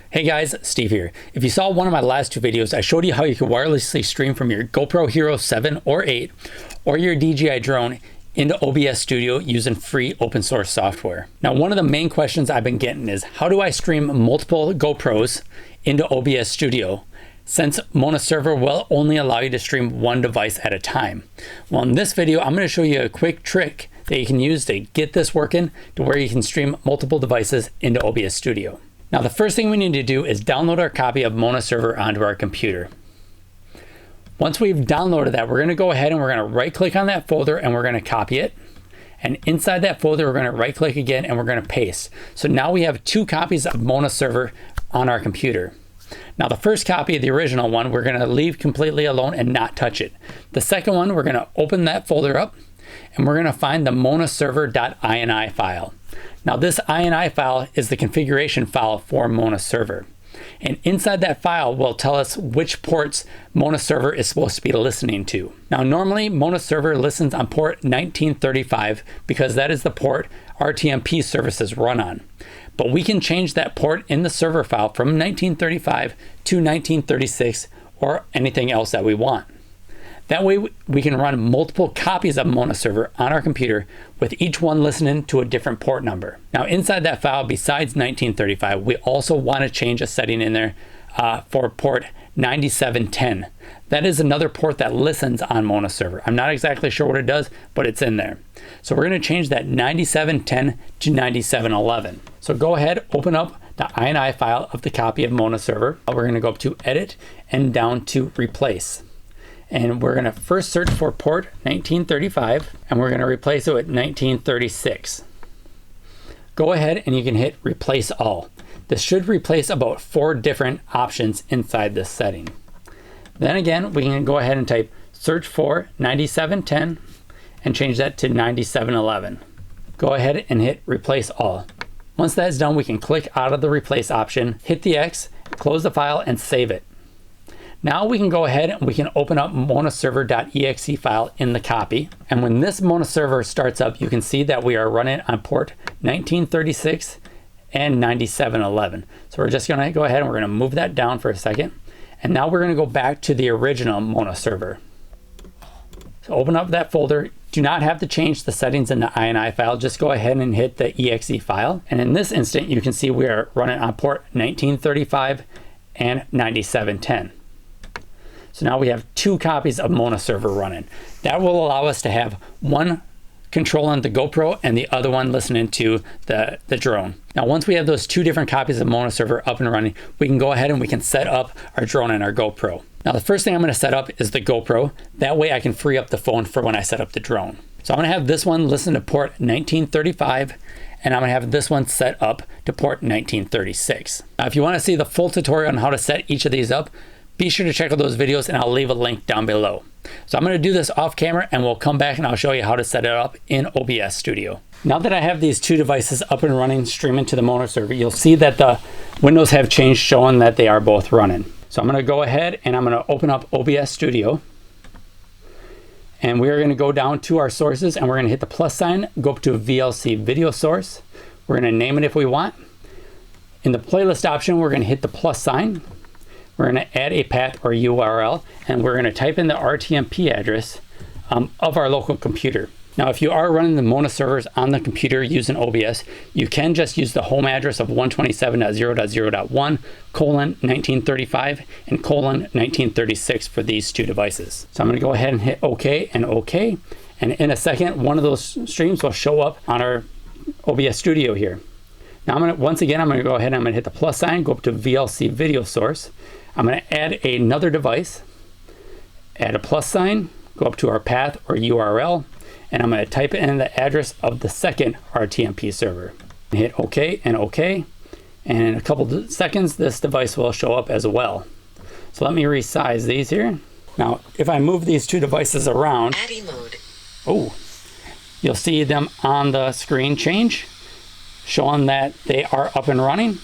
Hey guys, Steve here. If you saw one of my last two videos, I showed you how you can wirelessly stream from your GoPro Hero 7 or 8 or your DJI drone into OBS Studio using free open source software. Now, one of the main questions I've been getting is how do I stream multiple GoPros into OBS Studio since MonaServer will only allow you to stream one device at a time? Well, in this video, I'm going to show you a quick trick that you can use to get this working to where you can stream multiple devices into OBS Studio. Now, the first thing we need to do is download our copy of MonaServer onto our computer. Once we've downloaded that, we're going to go ahead and we're going to right click on that folder and we're going to copy it. And inside that folder, we're going to right click again and we're going to paste. So now we have two copies of MonaServer on our computer. Now, the first copy, the original one, we're going to leave completely alone and not touch it. The second one, we're going to open that folder up and we're going to find the MonaServer.ini file. Now, this INI file is the configuration file for MonaServer. And inside that file will tell us which ports MonaServer is supposed to be listening to. Now, normally MonaServer listens on port 1935 because that is the port RTMP services run on. But we can change that port in the server file from 1935 to 1936 or anything else that we want. That way we can run multiple copies of MonaServer on our computer with each one listening to a different port number. Now, inside that file, besides 1935, we also want to change a setting in there for port 9710. That is another port that listens on MonaServer. I'm not exactly sure what it does, but it's in there. So we're going to change that 9710 to 9711. So go ahead, open up the INI file of the copy of MonaServer. We're going to go up to Edit and down to Replace. And we're going to first search for port 1935 and we're going to replace it with 1936. Go ahead and you can hit Replace All. This should replace about 4 different options inside this setting. Then again, we can go ahead and type search for 9710 and change that to 9711. Go ahead and hit Replace All. Once that's done, we can click out of the Replace option, hit the X, close the file and save it. Now we can go ahead and we can open up MonaServer.exe file in the copy. And when this MonaServer starts up, you can see that we are running on port 1936 and 9711. So we're just gonna go ahead and we're gonna move that down for a second. And now we're gonna go back to the original MonaServer. So open up that folder. Do not have to change the settings in the INI file. Just go ahead and hit the exe file. And in this instant, you can see we are running on port 1935 and 9710. So now we have 2 copies of MonaServer running. That will allow us to have one controlling the GoPro and the other one listening to the drone. Now, once we have those 2 different copies of MonaServer up and running, we can go ahead and we can set up our drone and our GoPro. Now, the first thing I'm going to set up is the GoPro. That way I can free up the phone for when I set up the drone. So I'm going to have this one listen to port 1935 and I'm going to have this one set up to port 1936. Now, if you want to see the full tutorial on how to set each of these up, be sure to check out those videos and I'll leave a link down below. So I'm going to do this off camera and we'll come back and I'll show you how to set it up in OBS Studio. Now that I have these 2 devices up and running, streaming to the MonaServer, you'll see that the windows have changed, showing that they are both running. So I'm going to go ahead and I'm going to open up OBS Studio. And we're going to go down to our sources and we're going to hit the plus sign, go up to VLC Video Source. We're going to name it if we want. In the playlist option, we're going to hit the plus sign. We're going to add a path or URL, and we're going to type in the RTMP address of our local computer. Now, if you are running the MonaServers on the computer using OBS, you can just use the home address of 127.0.0.1:1935 and :1936 for these 2 devices. So I'm going to go ahead and hit OK and OK. And in a second, one of those streams will show up on our OBS Studio here. Now, once again, I'm going to go ahead and I'm going to hit the plus sign, go up to VLC Video Source. I'm going to add another device, add a plus sign, go up to our path or URL, and I'm going to type in the address of the second RTMP server. Hit OK and OK, and in a couple of seconds, this device will show up as well. So let me resize these here. Now, if I move these 2 devices around, you'll see them on the screen change, showing that they are up and running.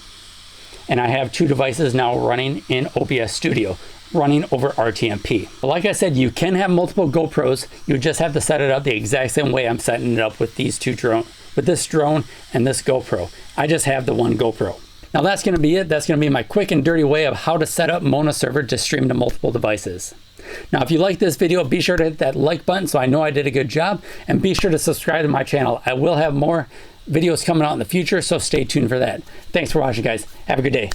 And I have 2 devices now running in OBS Studio, running over RTMP. But like I said, you can have multiple GoPros. You just have to set it up the exact same way I'm setting it up with these 2 drones, with this drone and this GoPro. I just have the one GoPro. Now that's going to be it. That's going to be my quick and dirty way of how to set up MonaServer to stream to multiple devices. Now, if you like this video, be sure to hit that like button so I know I did a good job, and be sure to subscribe to my channel. I will have more videos coming out in the future, so stay tuned for that. Thanks for watching, guys. Have a good day.